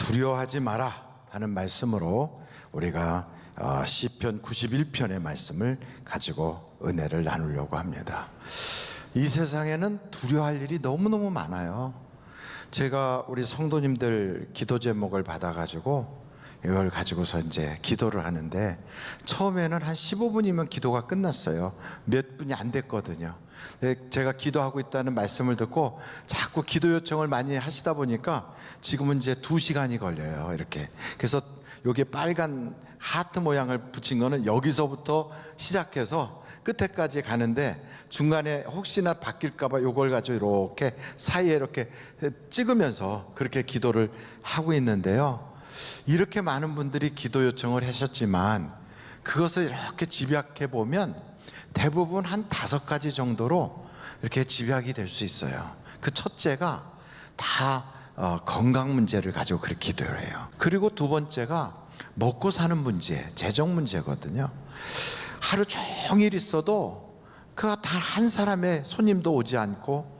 두려워하지 마라 하는 말씀으로 우리가 시편 91편의 말씀을 가지고 은혜를 나누려고 합니다. 이 세상에는 두려워할 일이 너무너무 많아요. 제가 우리 성도님들 기도 제목을 받아가지고 이걸 가지고서 이제 기도를 하는데, 처음에는 한 15분이면 기도가 끝났어요. 몇 분이 안 됐거든요. 제가 기도하고 있다는 말씀을 듣고 자꾸 기도 요청을 많이 하시다 보니까 지금은 이제 2시간이 걸려요, 이렇게. 그래서 여기에 빨간 하트 모양을 붙인 거는 여기서부터 시작해서 끝에까지 가는데, 중간에 혹시나 바뀔까봐 이걸 가지고 이렇게 사이에 이렇게 찍으면서 그렇게 기도를 하고 있는데요. 이렇게 많은 분들이 기도 요청을 하셨지만 그것을 이렇게 집약해 보면 대부분 한 5가지 정도로 이렇게 집약이 될 수 있어요. 그 첫째가 다 건강 문제를 가지고 그렇게 기도를 해요. 그리고 두 번째가 먹고 사는 문제, 재정 문제거든요. 하루 종일 있어도 그 단 한 사람의 손님도 오지 않고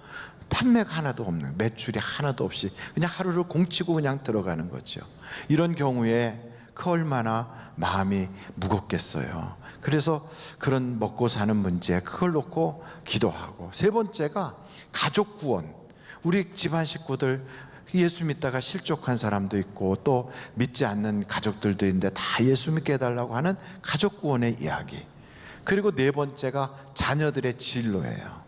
판매가 하나도 없는, 매출이 하나도 없이 그냥 하루를 공치고 그냥 들어가는 거죠. 이런 경우에 그 얼마나 마음이 무겁겠어요. 그래서 그런 먹고 사는 문제, 그걸 놓고 기도하고, 세 번째가 가족 구원. 우리 집안 식구들 예수 믿다가 실족한 사람도 있고 또 믿지 않는 가족들도 있는데 다 예수 믿게 해달라고 하는 가족 구원의 이야기. 그리고 네 번째가 자녀들의 진로예요.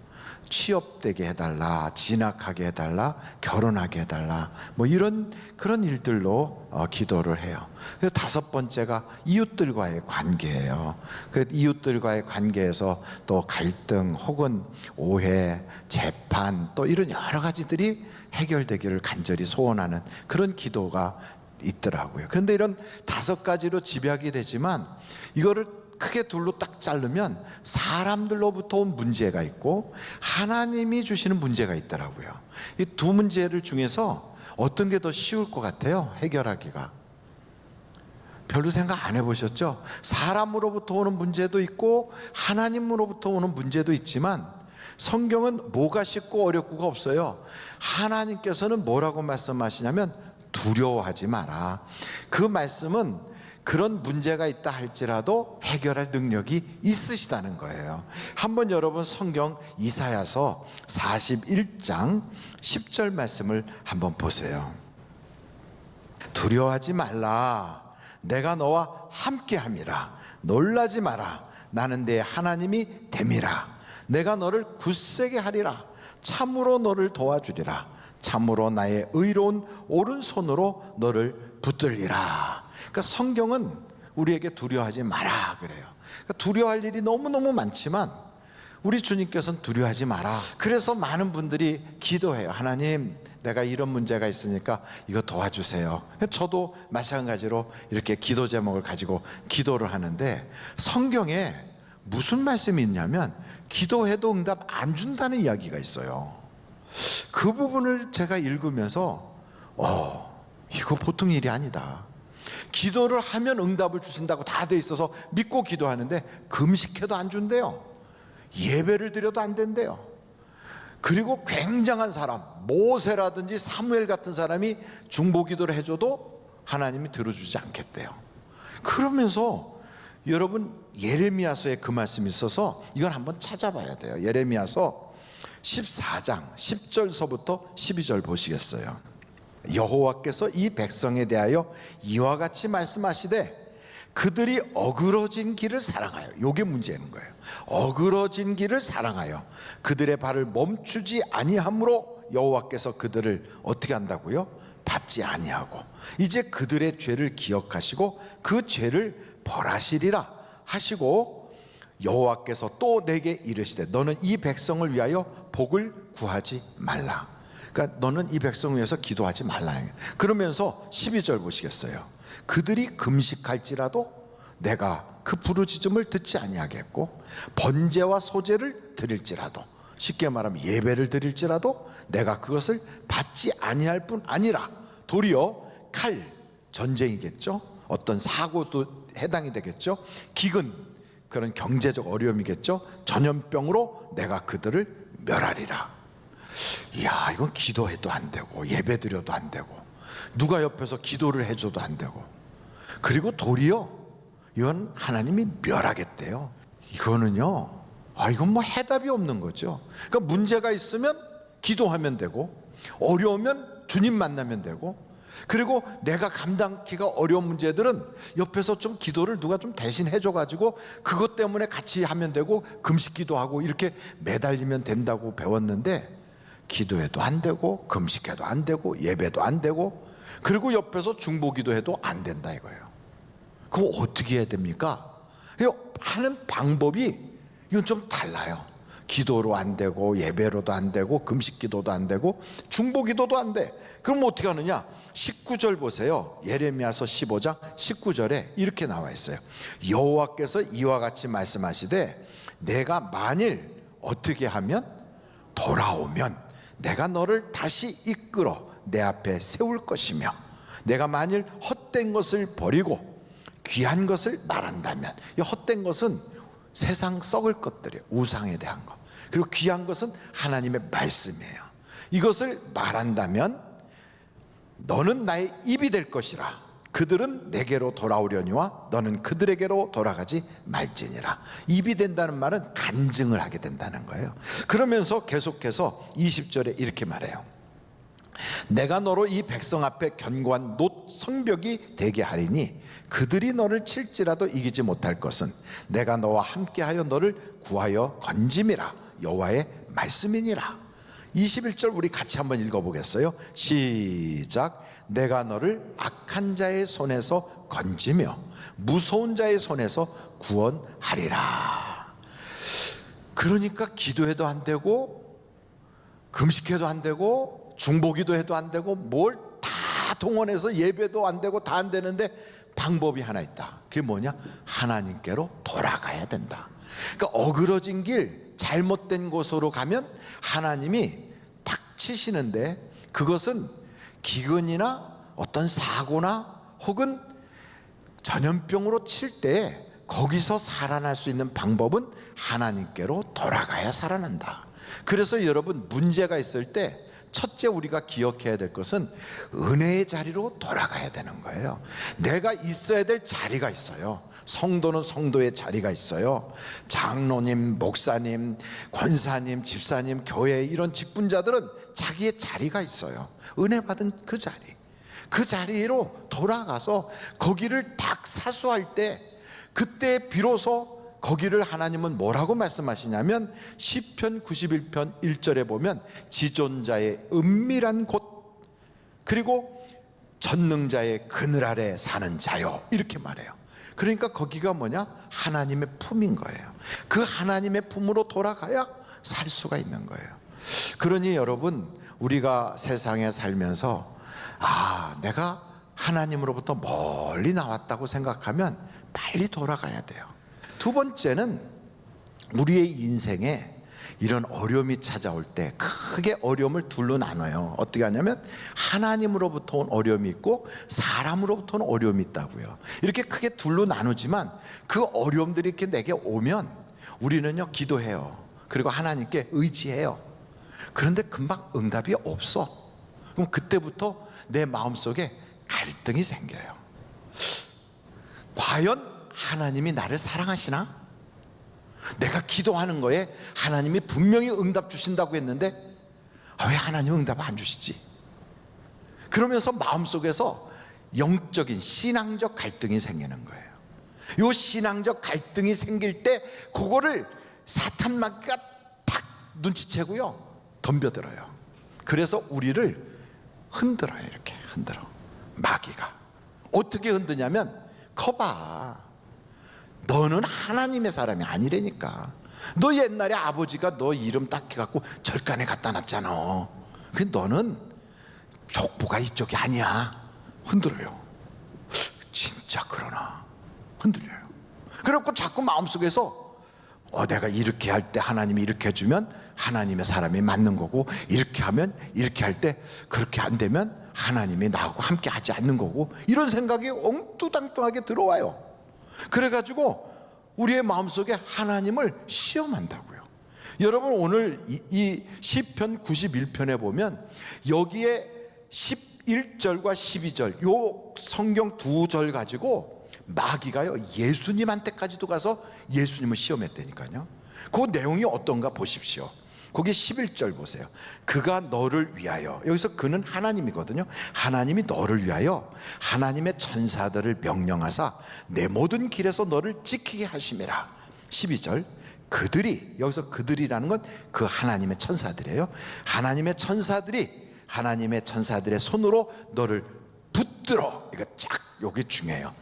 취업되게 해달라, 진학하게 해달라, 결혼하게 해달라, 뭐 이런 그런 일들로 기도를 해요. 그리고 다섯 번째가 이웃들과의 관계예요. 그 이웃들과의 관계에서 또 갈등 혹은 오해, 재판, 또 이런 여러 가지들이 해결되기를 간절히 소원하는 그런 기도가 있더라고요. 그런데 이런 5가지로 집약이 되지만 이거를 크게 둘로 딱 자르면 사람들로부터 온 문제가 있고 하나님이 주시는 문제가 있더라고요. 이 두 문제를 중에서 어떤 게 더 쉬울 것 같아요? 해결하기가. 별로 생각 안 해보셨죠? 사람으로부터 오는 문제도 있고 하나님으로부터 오는 문제도 있지만 성경은 뭐가 쉽고 어렵고가 없어요. 하나님께서는 뭐라고 말씀하시냐면 두려워하지 마라. 그 말씀은 그런 문제가 있다 할지라도 해결할 능력이 있으시다는 거예요. 한번 여러분 성경 이사야서 41장 10절 말씀을 한번 보세요. 두려워하지 말라. 내가 너와 함께함이라. 놀라지 마라. 나는 내 하나님이 됨이라. 내가 너를 굳세게 하리라. 참으로 너를 도와주리라. 참으로 나의 의로운 오른손으로 너를 붙들리라. 그러니까 성경은 우리에게 두려워하지 마라 그래요. 그러니까 두려워할 일이 너무너무 많지만 우리 주님께서는 두려워하지 마라. 그래서 많은 분들이 기도해요. 하나님, 내가 이런 문제가 있으니까 이거 도와주세요. 저도 마찬가지로 이렇게 기도 제목을 가지고 기도를 하는데, 성경에 무슨 말씀이 있냐면 기도해도 응답 안 준다는 이야기가 있어요. 그 부분을 제가 읽으면서 이거 보통 일이 아니다. 기도를 하면 응답을 주신다고 다 돼 있어서 믿고 기도하는데 금식해도 안 준대요. 예배를 드려도 안 된대요. 그리고 굉장한 사람, 모세라든지 사무엘 같은 사람이 중보기도를 해줘도 하나님이 들어주지 않겠대요. 그러면서 여러분 예레미야서에 그 말씀이 있어서 이걸 한번 찾아봐야 돼요. 예레미야서 14장 10절서부터 12절 보시겠어요? 여호와께서 이 백성에 대하여 이와 같이 말씀하시되 그들이 어그러진 길을 사랑하여, 이게 문제인 거예요. 어그러진 길을 사랑하여 그들의 발을 멈추지 아니함으로 여호와께서 그들을 어떻게 한다고요? 받지 아니하고 이제 그들의 죄를 기억하시고 그 죄를 벌하시리라 하시고, 여호와께서 또 내게 이르시되 너는 이 백성을 위하여 복을 구하지 말라. 그러니까 너는 이 백성을 위해서 기도하지 말라. 그러면서 12절 보시겠어요? 그들이 금식할지라도 내가 그 부르짖음을 듣지 아니하겠고 번제와 소제를 드릴지라도, 쉽게 말하면 예배를 드릴지라도 내가 그것을 받지 아니할 뿐 아니라 도리어 칼, 전쟁이겠죠. 어떤 사고도 해당이 되겠죠. 기근, 그런 경제적 어려움이겠죠. 전염병으로 내가 그들을 멸하리라. 이야, 이건 기도해도 안 되고 예배 드려도 안 되고 누가 옆에서 기도를 해줘도 안 되고, 그리고 도리어 이건 하나님이 멸하겠대요. 이거는요, 이건 뭐 해답이 없는 거죠. 그러니까 문제가 있으면 기도하면 되고, 어려우면 주님 만나면 되고, 그리고 내가 감당하기가 어려운 문제들은 옆에서 좀 기도를 누가 좀 대신 해줘가지고 그것 때문에 같이 하면 되고, 금식 기도하고 이렇게 매달리면 된다고 배웠는데, 기도해도 안 되고 금식해도 안 되고 예배도 안 되고, 그리고 옆에서 중보기도 해도 안 된다 이거예요. 그거 어떻게 해야 됩니까? 하는 방법이 이건 좀 달라요. 기도로 안 되고 예배로도 안 되고 금식 기도도 안 되고 중보기도도 안 돼. 그럼 어떻게 하느냐? 19절 보세요. 예레미야서 15장 19절에 이렇게 나와 있어요. 여호와께서 이와 같이 말씀하시되 내가 만일 어떻게 하면 돌아오면 내가 너를 다시 이끌어 내 앞에 세울 것이며, 내가 만일 헛된 것을 버리고 귀한 것을 말한다면, 이 헛된 것은 세상 썩을 것들이에요. 우상에 대한 것. 그리고 귀한 것은 하나님의 말씀이에요. 이것을 말한다면 너는 나의 입이 될 것이라. 그들은 내게로 돌아오려니와 너는 그들에게로 돌아가지 말지니라. 입이 된다는 말은 간증을 하게 된다는 거예요. 그러면서 계속해서 20절에 이렇게 말해요. 내가 너로 이 백성 앞에 견고한 놋 성벽이 되게 하리니 그들이 너를 칠지라도 이기지 못할 것은 내가 너와 함께하여 너를 구하여 건짐이라. 여호와의 말씀이니라. 21절 우리 같이 한번 읽어보겠어요. 시작. 내가 너를 악한 자의 손에서 건지며 무서운 자의 손에서 구원하리라. 그러니까 기도해도 안 되고 금식해도 안 되고 중보기도 해도 안 되고 뭘 다 동원해서 예배도 안 되고 다 안 되는데 방법이 하나 있다. 그게 뭐냐? 하나님께로 돌아가야 된다. 그러니까 어그러진 길, 잘못된 곳으로 가면 하나님이 탁 치시는데, 그것은 기근이나 어떤 사고나 혹은 전염병으로 칠 때 거기서 살아날 수 있는 방법은 하나님께로 돌아가야 살아난다. 그래서 여러분, 문제가 있을 때 첫째 우리가 기억해야 될 것은 은혜의 자리로 돌아가야 되는 거예요. 내가 있어야 될 자리가 있어요. 성도는 성도의 자리가 있어요. 장로님, 목사님, 권사님, 집사님, 교회 이런 직분자들은 자기의 자리가 있어요. 은혜 받은 그 자리, 그 자리로 돌아가서 거기를 딱 사수할 때, 그때 비로소 거기를 하나님은 뭐라고 말씀하시냐면 시편 91편 1절에 보면 지존자의 은밀한 곳, 그리고 전능자의 그늘 아래 사는 자요, 이렇게 말해요. 그러니까 거기가 뭐냐? 하나님의 품인 거예요. 그 하나님의 품으로 돌아가야 살 수가 있는 거예요. 그러니 여러분, 우리가 세상에 살면서 내가 하나님으로부터 멀리 나왔다고 생각하면 빨리 돌아가야 돼요. 두 번째는 우리의 인생에 이런 어려움이 찾아올 때 크게 어려움을 둘로 나눠요. 어떻게 하냐면 하나님으로부터 온 어려움이 있고 사람으로부터 온 어려움이 있다고요. 이렇게 크게 둘로 나누지만 그 어려움들이 이렇게 내게 오면 우리는요, 기도해요. 그리고 하나님께 의지해요. 그런데 금방 응답이 없어. 그럼 그때부터 내 마음속에 갈등이 생겨요. 과연 하나님이 나를 사랑하시나? 내가 기도하는 거에 하나님이 분명히 응답 주신다고 했는데 왜 하나님은 응답 안 주시지? 그러면서 마음속에서 영적인 신앙적 갈등이 생기는 거예요. 이 신앙적 갈등이 생길 때 그거를 사탄 마귀가 탁 눈치채고요, 덤벼들어요. 그래서 우리를 흔들어요. 이렇게 흔들어. 마귀가 어떻게 흔드냐면, 거봐, 너는 하나님의 사람이 아니라니까. 너 옛날에 아버지가 너 이름 딱 해갖고 절간에 갖다 놨잖아. 근데 너는 족보가 이쪽이 아니야. 흔들어요. 진짜 그러나? 흔들려요. 그래갖고 자꾸 마음속에서 내가 이렇게 할 때 하나님이 이렇게 해주면 하나님의 사람이 맞는 거고, 이렇게 하면 이렇게 할 때 그렇게 안 되면 하나님이 나하고 함께 하지 않는 거고, 이런 생각이 엉뚱땅땅하게 들어와요. 그래가지고 우리의 마음속에 하나님을 시험한다고요. 여러분, 오늘 이 시편 91편에 보면 여기에 11절과 12절 요 성경 두 절 가지고 마귀가요 예수님한테까지도 가서 예수님을 시험했다니까요. 그 내용이 어떤가 보십시오. 거기 11절 보세요. 그가 너를 위하여, 여기서 그는 하나님이거든요. 하나님이 너를 위하여 하나님의 천사들을 명령하사 내 모든 길에서 너를 지키게 하심이라. 12절 그들이, 여기서 그들이라는 건 그 하나님의 천사들이에요. 하나님의 천사들이 하나님의 천사들의 손으로 너를 붙들어, 이거 쫙 여기 중요해요.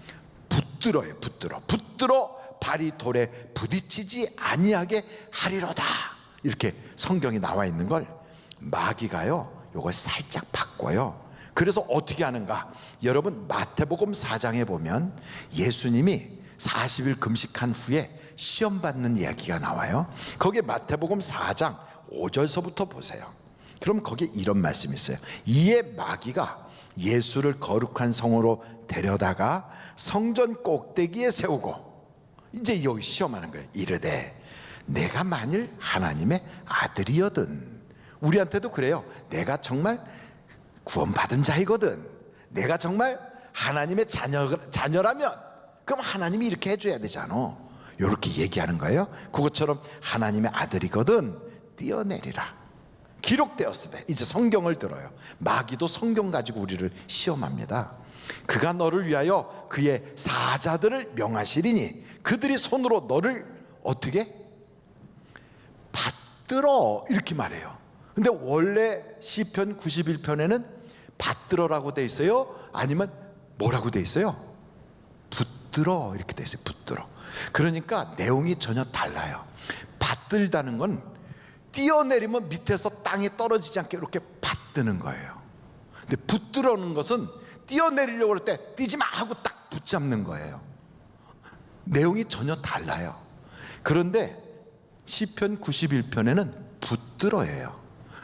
붙들어요. 붙들어 발이 돌에 부딪히지 아니하게 하리로다. 이렇게 성경이 나와 있는 걸 마귀가요 요걸 살짝 바꿔요. 그래서 어떻게 하는가? 여러분 마태복음 4장에 보면 예수님이 40일 금식한 후에 시험 받는 이야기가 나와요. 거기에 마태복음 4장 5절서부터 보세요. 그럼 거기에 이런 말씀이 있어요. 이에 마귀가 예수를 거룩한 성으로 데려다가 성전 꼭대기에 세우고, 이제 여기 시험하는 거예요. 이르되 내가 만일 하나님의 아들이거든. 우리한테도 그래요. 내가 정말 구원받은 자이거든, 내가 정말 하나님의 자녀라면 그럼 하나님이 이렇게 해줘야 되잖아. 이렇게 얘기하는 거예요. 그것처럼 하나님의 아들이거든 뛰어내리라. 기록되었으되, 이제 성경을 들어요. 마귀도 성경 가지고 우리를 시험합니다. 그가 너를 위하여 그의 사자들을 명하시리니 그들이 손으로 너를 어떻게? 받들어, 이렇게 말해요. 근데 원래 시편 91편에는 받들어라고 돼 있어요? 아니면 뭐라고 돼 있어요? 붙들어, 이렇게 돼 있어요. 붙들어. 그러니까 내용이 전혀 달라요. 받들다는 건 뛰어내리면 밑에서 땅에 떨어지지 않게 이렇게 받드는 거예요. 근데 붙들어는 것은 뛰어내리려고 할 때 뛰지 마 하고 딱 붙잡는 거예요. 내용이 전혀 달라요. 그런데 시편 91편에는 붙들어예요.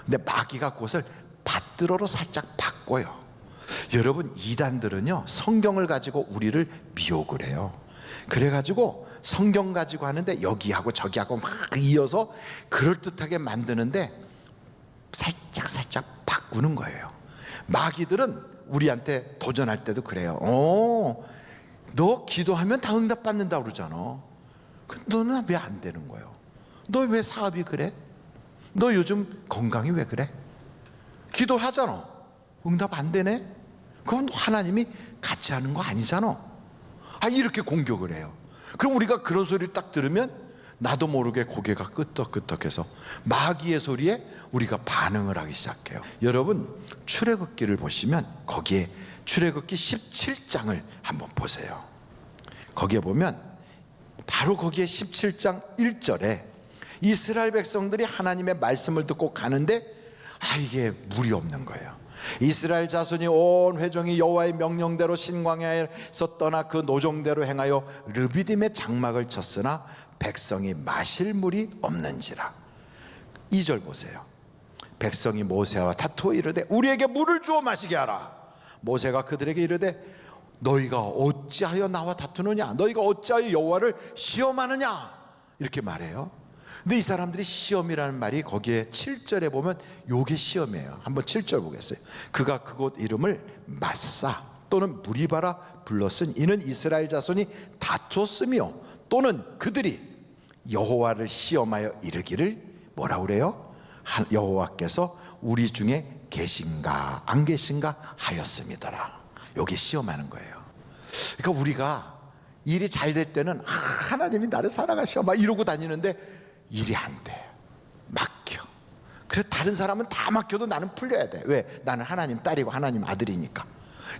근데 마귀가 그것을 받들어로 살짝 바꿔요. 여러분, 이단들은요 성경을 가지고 우리를 미혹을 해요. 그래가지고 성경 가지고 하는데 여기하고 저기하고 막 이어서 그럴듯하게 만드는데 살짝 바꾸는 거예요. 마귀들은 우리한테 도전할 때도 그래요. 너 기도하면 다 응답받는다 그러잖아. 너는 왜 안 되는 거예요? 너 왜 사업이 그래? 너 요즘 건강이 왜 그래? 기도하잖아. 응답 안 되네? 그건 하나님이 같이 하는 거 아니잖아. 이렇게 공격을 해요. 그럼 우리가 그런 소리를 딱 들으면 나도 모르게 고개가 끄덕끄덕해서 마귀의 소리에 우리가 반응을 하기 시작해요. 여러분, 출애굽기를 보시면 거기에 출애굽기 17장을 한번 보세요. 거기에 보면 바로 거기에 17장 1절에 이스라엘 백성들이 하나님의 말씀을 듣고 가는데 이게 물이 없는 거예요. 이스라엘 자손이 온 회중이 여호와의 명령대로 신광야에서 떠나 그 노종대로 행하여 르비딤의 장막을 쳤으나 백성이 마실 물이 없는지라. 2절 보세요. 백성이 모세와 다투어 이르되 우리에게 물을 주어 마시게 하라. 모세가 그들에게 이르되 너희가 어찌하여 나와 다투느냐? 너희가 어찌하여 여호와를 시험하느냐? 이렇게 말해요. 근데 이 사람들이 시험이라는 말이 거기에 7절에 보면 요게 시험이에요. 한번 7절 보겠어요. 그가 그곳 이름을 마사 또는 무리바라 불렀은 이는 이스라엘 자손이 다투었으며 또는 그들이 여호와를 시험하여 이르기를 뭐라고 그래요? 여호와께서 우리 중에 계신가 안 계신가 하였음이더라. 요게 시험하는 거예요. 그러니까 우리가 일이 잘 될 때는 하나님이 나를 사랑하셔 막 이러고 다니는데 일이 안 돼. 막혀. 그래서 다른 사람은 다 막혀도 나는 풀려야 돼. 왜? 나는 하나님 딸이고 하나님 아들이니까.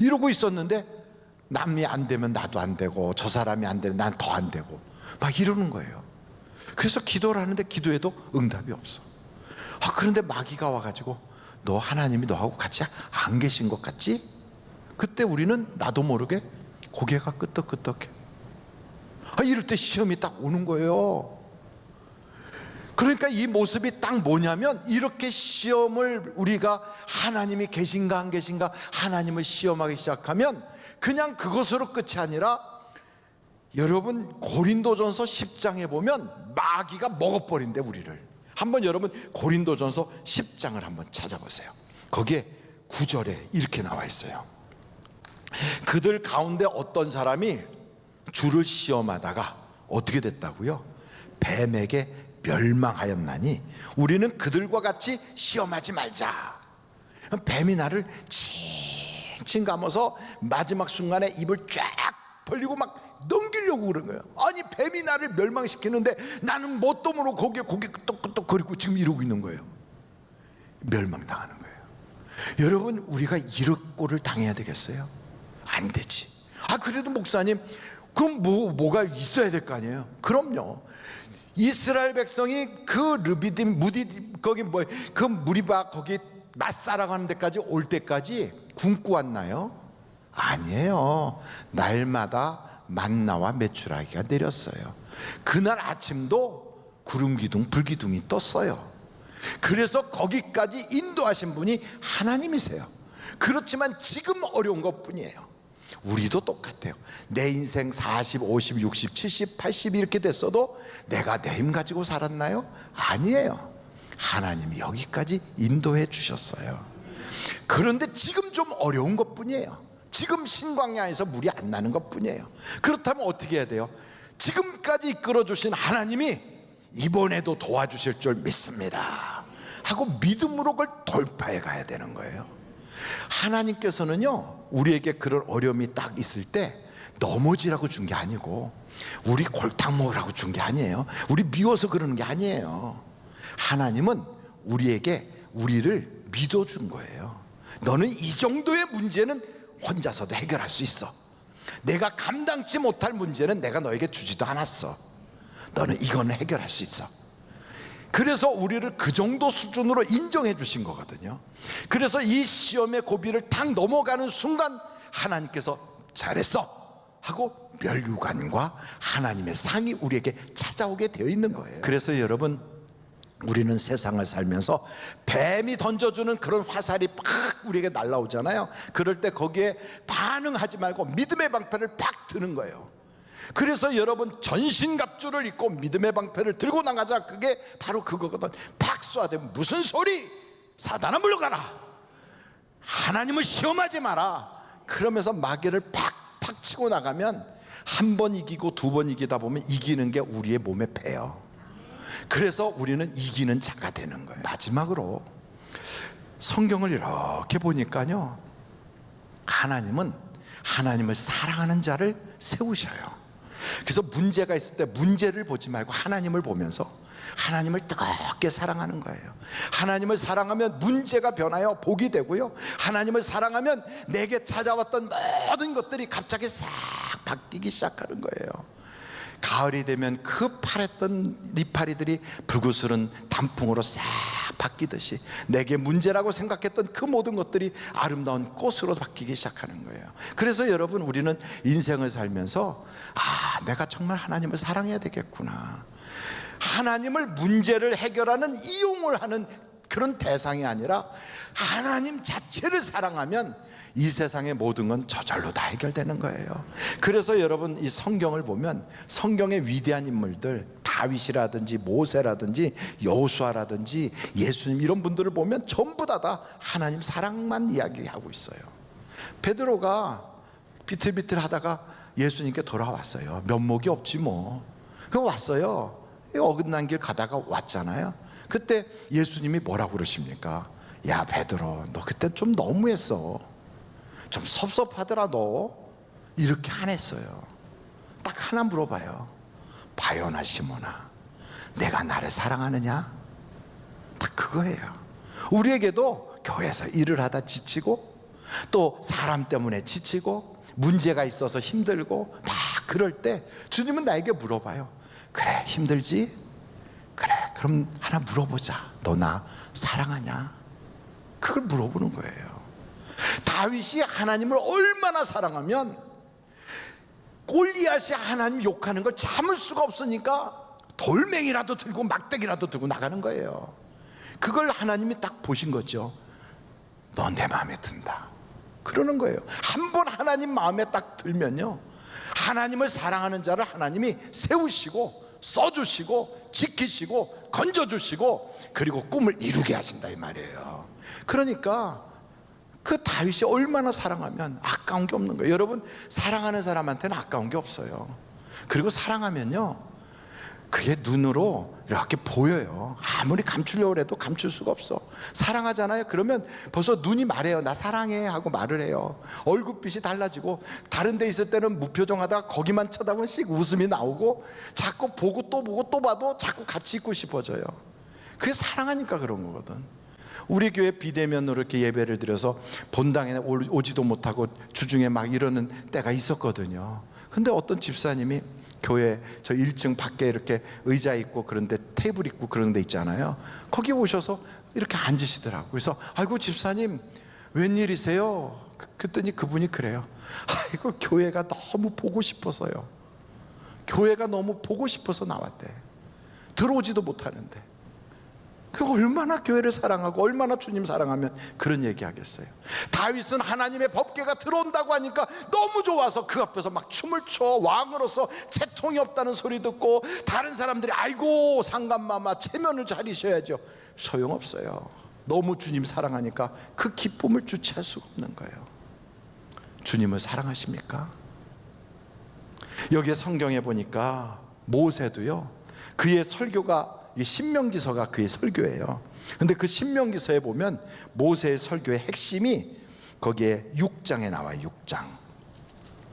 이러고 있었는데 남이 안 되면 나도 안 되고 저 사람이 안 되면 난 더 안 되고 막 이러는 거예요. 그래서 기도를 하는데 기도해도 응답이 없어. 그런데 마귀가 와가지고 너 하나님이 너하고 같이 안 계신 것 같지? 그때 우리는 나도 모르게 고개가 끄덕끄덕해. 이럴 때 시험이 딱 오는 거예요. 그러니까 이 모습이 딱 뭐냐면 이렇게 시험을 우리가 하나님이 계신가 안 계신가 하나님을 시험하기 시작하면 그냥 그것으로 끝이 아니라 여러분 고린도전서 10장에 보면 마귀가 먹어버린대 우리를. 한번 여러분 고린도전서 10장을 한번 찾아보세요. 거기에 9절에 이렇게 나와 있어요. 그들 가운데 어떤 사람이 주를 시험하다가 어떻게 됐다고요? 뱀에게 멸망하였나니 우리는 그들과 같이 시험하지 말자. 뱀이 나를 칭칭 감아서 마지막 순간에 입을 쫙 벌리고 막 넘기려고 그런 거예요. 아니, 뱀이 나를 멸망시키는데 나는 뭣도 거기에 고개 끄덕끄덕거리고 지금 이러고 있는 거예요. 멸망당하는 거예요. 여러분, 우리가 이런 꼴을 당해야 되겠어요? 안 되지. 그래도 목사님, 그럼 뭐가 있어야 될 거 아니에요? 그럼요. 이스라엘 백성이 그 르비딤 거기 그 무리바 거기 마사라고 하는 데까지 올 때까지 굶고 왔나요? 아니에요. 날마다 만나와 메추라기가 내렸어요. 그날 아침도 구름 기둥 불기둥이 떴어요. 그래서 거기까지 인도하신 분이 하나님이세요. 그렇지만 지금 어려운 것 뿐이에요. 우리도 똑같아요. 내 인생 40, 50, 60, 70, 80 이렇게 됐어도 내가 내 힘 가지고 살았나요? 아니에요. 하나님이 여기까지 인도해 주셨어요. 그런데 지금 좀 어려운 것 뿐이에요. 지금 신광야에서 물이 안 나는 것 뿐이에요. 그렇다면 어떻게 해야 돼요? 지금까지 이끌어 주신 하나님이 이번에도 도와주실 줄 믿습니다 하고 믿음으로 그걸 돌파해 가야 되는 거예요. 하나님께서는요, 우리에게 그런 어려움이 딱 있을 때 넘어지라고 준 게 아니고, 우리 골탕 먹으라고 준 게 아니에요. 우리 미워서 그러는 게 아니에요. 하나님은 우리를 믿어준 거예요. 너는 이 정도의 문제는 혼자서도 해결할 수 있어. 내가 감당치 못할 문제는 내가 너에게 주지도 않았어. 너는 이거는 해결할 수 있어. 그래서 우리를 그 정도 수준으로 인정해 주신 거거든요. 그래서 이 시험의 고비를 탁 넘어가는 순간 하나님께서 잘했어 하고 멸류관과 하나님의 상이 우리에게 찾아오게 되어 있는 거예요. 그래서 여러분, 우리는 세상을 살면서 뱀이 던져주는 그런 화살이 팍 우리에게 날라오잖아요. 그럴 때 거기에 반응하지 말고 믿음의 방패를 팍 드는 거예요. 그래서 여러분, 전신갑주를 입고 믿음의 방패를 들고 나가자. 그게 바로 그거거든. 팍 쏴대면 무슨 소리? 사단아 물러가라. 하나님을 시험하지 마라. 그러면서 마귀를 팍팍 치고 나가면 한 번 이기고 두 번 이기다 보면 이기는 게 우리의 몸에 배요. 그래서 우리는 이기는 자가 되는 거예요. 마지막으로 성경을 이렇게 보니까요, 하나님은 하나님을 사랑하는 자를 세우셔요. 그래서 문제가 있을 때 문제를 보지 말고 하나님을 보면서 하나님을 뜨겁게 사랑하는 거예요. 하나님을 사랑하면 문제가 변하여 복이 되고요, 하나님을 사랑하면 내게 찾아왔던 모든 것들이 갑자기 싹 바뀌기 시작하는 거예요. 가을이 되면 그 파랬던 이파리들이 불구스른 단풍으로 싹 바뀌듯이 내게 문제라고 생각했던 그 모든 것들이 아름다운 꽃으로 바뀌기 시작하는 거예요. 그래서 여러분, 우리는 인생을 살면서 내가 정말 하나님을 사랑해야 되겠구나. 하나님을 문제를 해결하는 이용을 하는 그런 대상이 아니라 하나님 자체를 사랑하면 이 세상의 모든 건 저절로 다 해결되는 거예요. 그래서 여러분, 이 성경을 보면 성경의 위대한 인물들, 다윗이라든지 모세라든지 여호수아라든지 예수님, 이런 분들을 보면 전부 다 하나님 사랑만 이야기하고 있어요. 베드로가 비틀비틀 하다가 예수님께 돌아왔어요. 면목이 없지 뭐. 그 왔어요. 어긋난 길 가다가 왔잖아요. 그때 예수님이 뭐라고 그러십니까? 야 베드로, 너 그때 좀 너무했어. 좀 섭섭하더라 너. 이렇게 안 했어요. 딱 하나 물어봐요. 바요나 시몬아, 내가 나를 사랑하느냐? 딱 그거예요. 우리에게도 교회에서 일을 하다 지치고, 또 사람 때문에 지치고, 문제가 있어서 힘들고 막 그럴 때 주님은 나에게 물어봐요. 그래, 힘들지? 그래, 그럼 하나 물어보자. 너 나 사랑하냐? 그걸 물어보는 거예요. 다윗이 하나님을 얼마나 사랑하면 골리앗이 하나님 욕하는 걸 참을 수가 없으니까 돌멩이라도 들고 막대기라도 들고 나가는 거예요. 그걸 하나님이 딱 보신 거죠. 너 내 마음에 든다 그러는 거예요. 한번 하나님 마음에 딱 들면요, 하나님을 사랑하는 자를 하나님이 세우시고 써주시고 지키시고 건져주시고 그리고 꿈을 이루게 하신다 이 말이에요. 그러니까 그 다윗이 얼마나 사랑하면 아까운 게 없는 거예요. 여러분, 사랑하는 사람한테는 아까운 게 없어요. 그리고 사랑하면요, 그게 눈으로 이렇게 보여요. 아무리 감추려고 해도 감출 수가 없어. 사랑하잖아요. 그러면 벌써 눈이 말해요. 나 사랑해 하고 말을 해요. 얼굴빛이 달라지고, 다른 데 있을 때는 무표정하다가 거기만 쳐다보면 씩 웃음이 나오고, 자꾸 보고 또 보고 또 봐도 자꾸 같이 있고 싶어져요. 그게 사랑하니까 그런 거거든. 우리 교회 비대면으로 이렇게 예배를 드려서 본당에 오지도 못하고 주중에 막 이러는 때가 있었거든요. 근데 어떤 집사님이 교회 저 1층 밖에 이렇게 의자 있고 그런데 테이블 있고 그런 데 있잖아요. 거기 오셔서 이렇게 앉으시더라고요. 그래서 아이고 집사님 웬일이세요? 그랬더니 그분이 그래요. 아이고 교회가 너무 보고 싶어서요. 교회가 너무 보고 싶어서 나왔대. 들어오지도 못하는데. 그 얼마나 교회를 사랑하고 얼마나 주님 사랑하면 그런 얘기 하겠어요. 다윗은 하나님의 법궤가 들어온다고 하니까 너무 좋아서 그 앞에서 막 춤을 춰. 왕으로서 채통이 없다는 소리 듣고 다른 사람들이 아이고 상감마마 체면을 차리셔야죠. 소용없어요. 너무 주님 사랑하니까 그 기쁨을 주체할 수가 없는 거예요. 주님을 사랑하십니까? 여기에 성경에 보니까 모세도요, 그의 설교가, 이 신명기서가 그의 설교예요. 근데 그 신명기서에 보면 모세의 설교의 핵심이 거기에 6장에 나와요.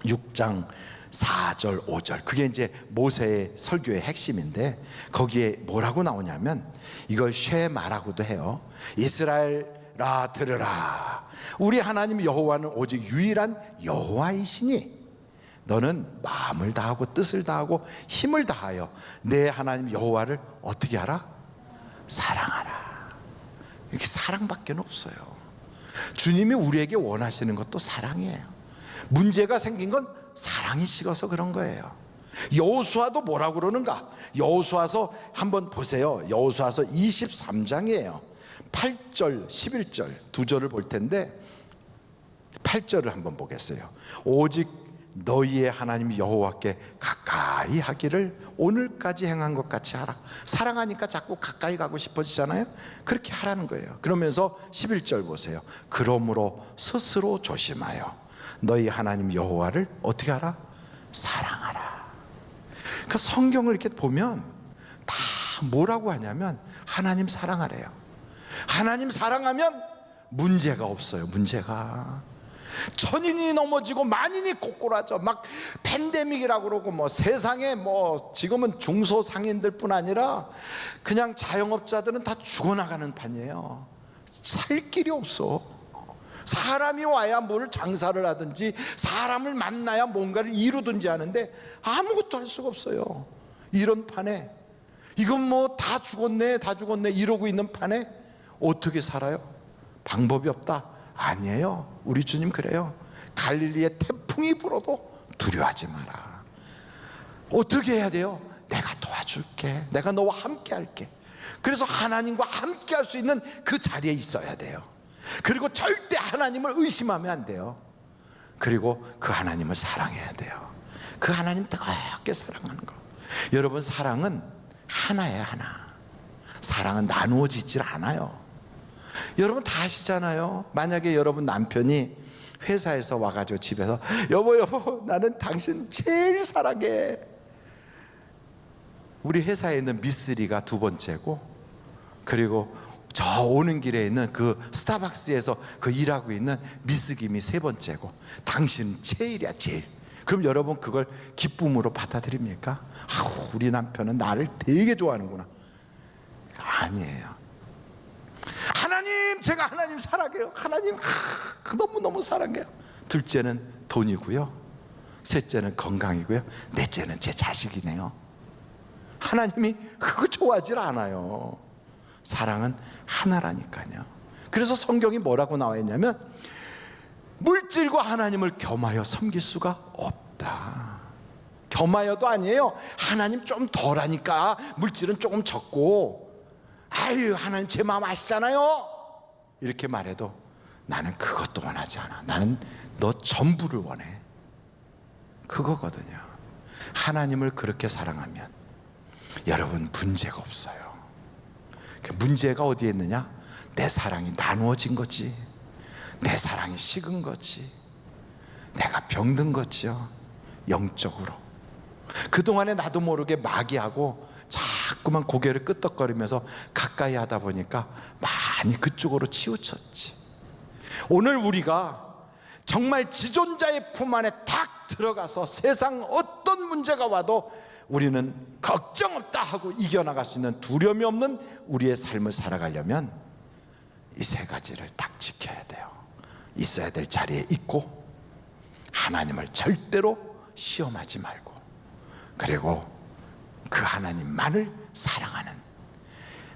6장 4절 5절 그게 이제 모세의 설교의 핵심인데, 거기에 뭐라고 나오냐면 이걸 쉐마라고도 해요. 이스라엘아 들으라, 우리 하나님 여호와는 오직 유일한 여호와이시니 너는 마음을 다하고 뜻을 다하고 힘을 다하여 내 하나님 여호와를 어떻게 하라? 사랑하라. 이렇게 사랑밖에 없어요. 주님이 우리에게 원하시는 것도 사랑이에요. 문제가 생긴 건 사랑이 식어서 그런 거예요. 여호수아도 뭐라고 그러는가? 여호수아서 한번 보세요. 여호수아서 23장이에요 8절 11절 두 절을 볼 텐데 8절을 한번 보겠어요. 오직 너희의 하나님 여호와께 가까이 하기를 오늘까지 행한 것 같이 하라. 사랑하니까 자꾸 가까이 가고 싶어지잖아요. 그렇게 하라는 거예요. 그러면서 11절 보세요. 그러므로 스스로 조심하여 너희 하나님 여호와를 어떻게 하라? 사랑하라. 그러니까 성경을 이렇게 보면 다 뭐라고 하냐면 하나님 사랑하래요. 하나님 사랑하면 문제가 없어요. 문제가 천인이 넘어지고 만인이 고꾸라져. 막 팬데믹이라고 그러고 뭐 세상에 뭐 지금은 중소상인들 뿐 아니라 그냥 자영업자들은 다 죽어나가는 판이에요. 살 길이 없어. 사람이 와야 뭘 장사를 하든지 사람을 만나야 뭔가를 이루든지 하는데 아무것도 할 수가 없어요. 이런 판에 이건 뭐 다 죽었네 다 죽었네 이러고 있는 판에 어떻게 살아요? 방법이 없다? 아니에요. 우리 주님 그래요. 갈릴리에 태풍이 불어도 두려워하지 마라. 어떻게 해야 돼요? 내가 도와줄게. 내가 너와 함께 할게. 그래서 하나님과 함께 할 수 있는 그 자리에 있어야 돼요. 그리고 절대 하나님을 의심하면 안 돼요. 그리고 그 하나님을 사랑해야 돼요. 그 하나님 뜨겁게 사랑하는 거. 여러분, 사랑은 하나예요. 하나. 사랑은 나누어지질 않아요. 여러분 다 아시잖아요. 만약에 여러분 남편이 회사에서 와가지고 집에서 여보 나는 당신 제일 사랑해. 우리 회사에 있는 미쓰리가 두 번째고, 그리고 저 오는 길에 있는 그 스타벅스에서 그 일하고 있는 미스김이 세 번째고, 당신은 제일이야 제일. 그럼 여러분 그걸 기쁨으로 받아들입니까? 아우, 우리 남편은 나를 되게 좋아하는구나. 아니에요. 하나님, 제가 하나님 사랑해요. 하나님 너무너무 사랑해요. 둘째는 돈이고요, 셋째는 건강이고요, 넷째는 제 자식이네요. 하나님이 그거 좋아하질 않아요. 사랑은 하나라니까요. 그래서 성경이 뭐라고 나와 있냐면 물질과 하나님을 겸하여 섬길 수가 없다. 겸하여도 아니에요. 하나님 좀 덜하니까 물질은 조금 적고, 아유 하나님 제 마음 아시잖아요, 이렇게 말해도 나는 그것도 원하지 않아. 나는 너 전부를 원해. 그거거든요. 하나님을 그렇게 사랑하면 여러분 문제가 없어요. 그 문제가 어디에 있느냐? 내 사랑이 나누어진 거지. 내 사랑이 식은 거지, 내가 병든 거지요. 영적으로 그동안에 나도 모르게 마귀하고 자꾸만 고개를 끄덕거리면서 가까이 하다 보니까 많이 그쪽으로 치우쳤지. 오늘 우리가 정말 지존자의 품 안에 탁 들어가서 세상 어떤 문제가 와도 우리는 걱정 없다 하고 이겨나갈 수 있는 두려움이 없는 우리의 삶을 살아가려면 이 세 가지를 딱 지켜야 돼요. 있어야 될 자리에 있고, 하나님을 절대로 시험하지 말고, 그리고 그 하나님만을 사랑하는,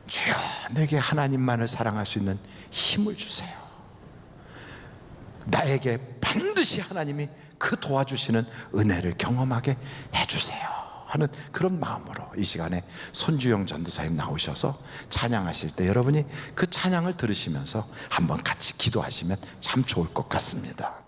주여 내게 하나님만을 사랑할 수 있는 힘을 주세요. 나에게 반드시 하나님이 그 도와주시는 은혜를 경험하게 해주세요 하는 그런 마음으로 이 시간에 손주영 전도사님 나오셔서 찬양하실 때 여러분이 그 찬양을 들으시면서 한번 같이 기도하시면 참 좋을 것 같습니다.